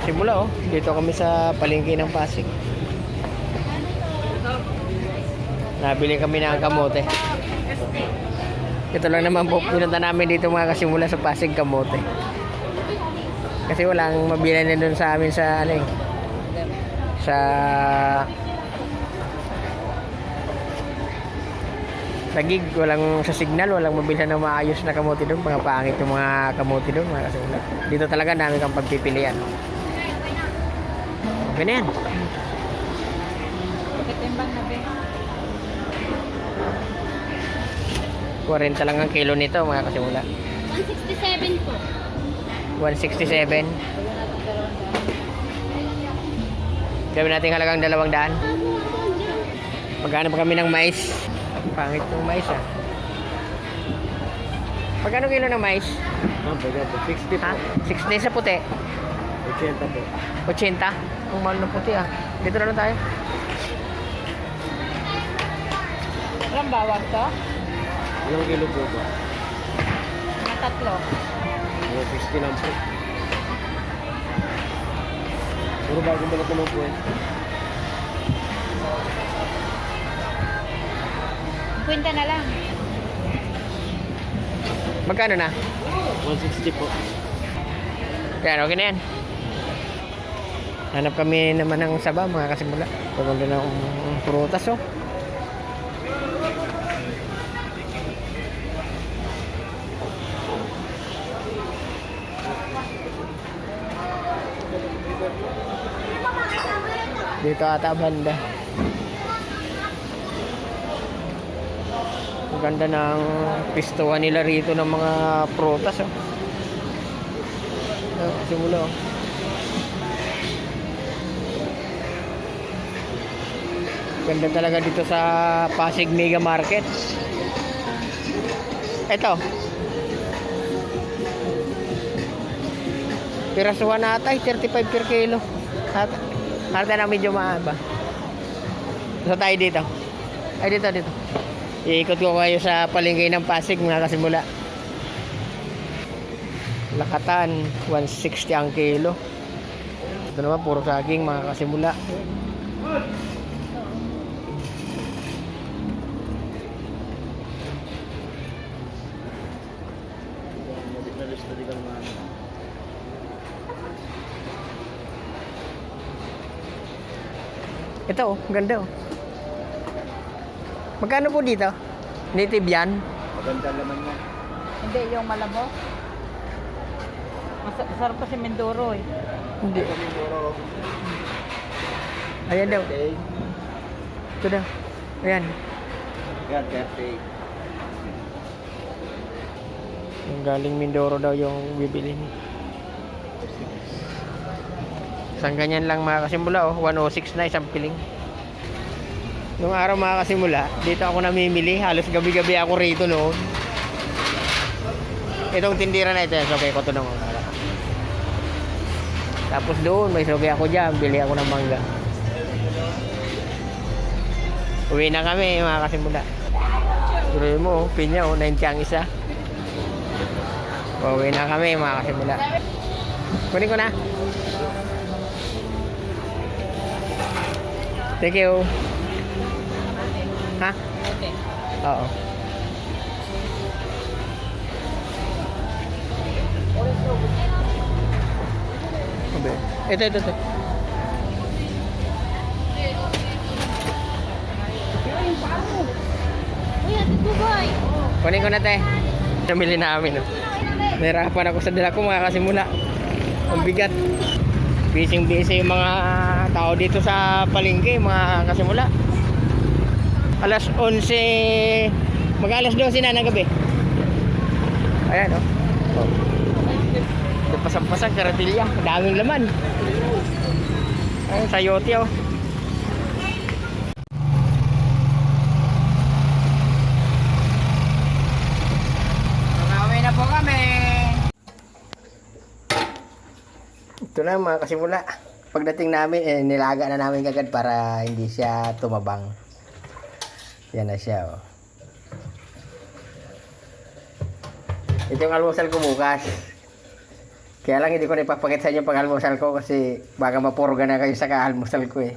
Simula oh, dito kami sa palengke ng Pasig. Nabili kami ng kamote. Ito lang naman po pinunta namin dito mga kasimula sa Pasig, kamote. Kasi walang mabilan na doon sa amin sa ano eh, sa Tagig, walang sa Signal, walang mabilhan na maayos na kamote doon. Mga pangit yung mga kamote doon mga kasimula. Dito talaga namin kang pagpipilian. Okay na yan. Katimbang na ba? 40 lang ang kilo nito mga kasimula. 167 po. 167. Gawin natin halagang 200. Magkano pa kami ng mais? Pangit yung mais ah. Magkano kilo ng mais? 60 Ha? 60 sa puti. 80 po. 80? Ang mahal ng puti ah. Dito na lang tayo. Ilang bawang to? Ilang kilo po ba? Mga tatlo. 60 lang po. Puro bagong balat naman po eh. Kwenta na lang. Magkano na? 160 po. Yan, okay na yan. Hanap kami naman ng saba mga kasimula. Paganda ng prutas oh. Dito ata banda. Ang ganda ng pistuhan nila rito ng mga prutas oh. Simula oh. Ganda talaga dito sa Pasig Mega Market. Ito. Pirasuhan na ata 35 per kilo. Harta na medyo maaba. So tayo dito. Ay dito. Iikot ko kayo sa palengke ng Pasig mga kasimula. Lakatan 160 ang kilo. Ito naman puro saging mga kasimula. Ito oh, ganda oh. Magkano po dito? Native yan? Maganda naman yan. Hindi, yung malabo. Masarap pa si Mindoro eh. Hindi. Siguro, Ayan daw. okay. Ito daw. Ayan. Yan, perfect. Yung galing Mindoro daw yung bibili niya. Isang ganyan lang mga kasimula oh. 106 na isang piling. Nung araw mga kasimula, dito ako namimili. Halos gabi-gabi ako rito noon. Itong tindira na ito, sogay ko ito nung araw. Tapos doon, may sogay ako dyan. Bili ako ng mangga. Uwi na kami mga kasimula. Tuloy mo, pinya 90 ang isa. Uwi na kami mga kasimula. Kunin ko na. Thank you. Ha? Okay. Oo. Ito. Uy, ate Dubai. Kunin ko na te. Namili namin. Oh. Nahirapan ako sa dala ko mga kasimula. Ang bigat. Busy yung mga tao dito sa palengke mga kasimula. Alas 11, mag-alas 12 na ng gabi. Ayan oh. Ito pasang-pasang karatilya, daming laman. Ayun, sayote oh. Nakauwi na po kami. Ito na mga kasimula. Pagdating namin, nilaga na namin agad para hindi siya tumabang. Yan na siya oh. Ito yung almusal ko bukas. Kaya lang hindi ko na ipapakita sa inyo pag almusal ko kasi baka mapurga na kayo sa kaalmusal ko eh.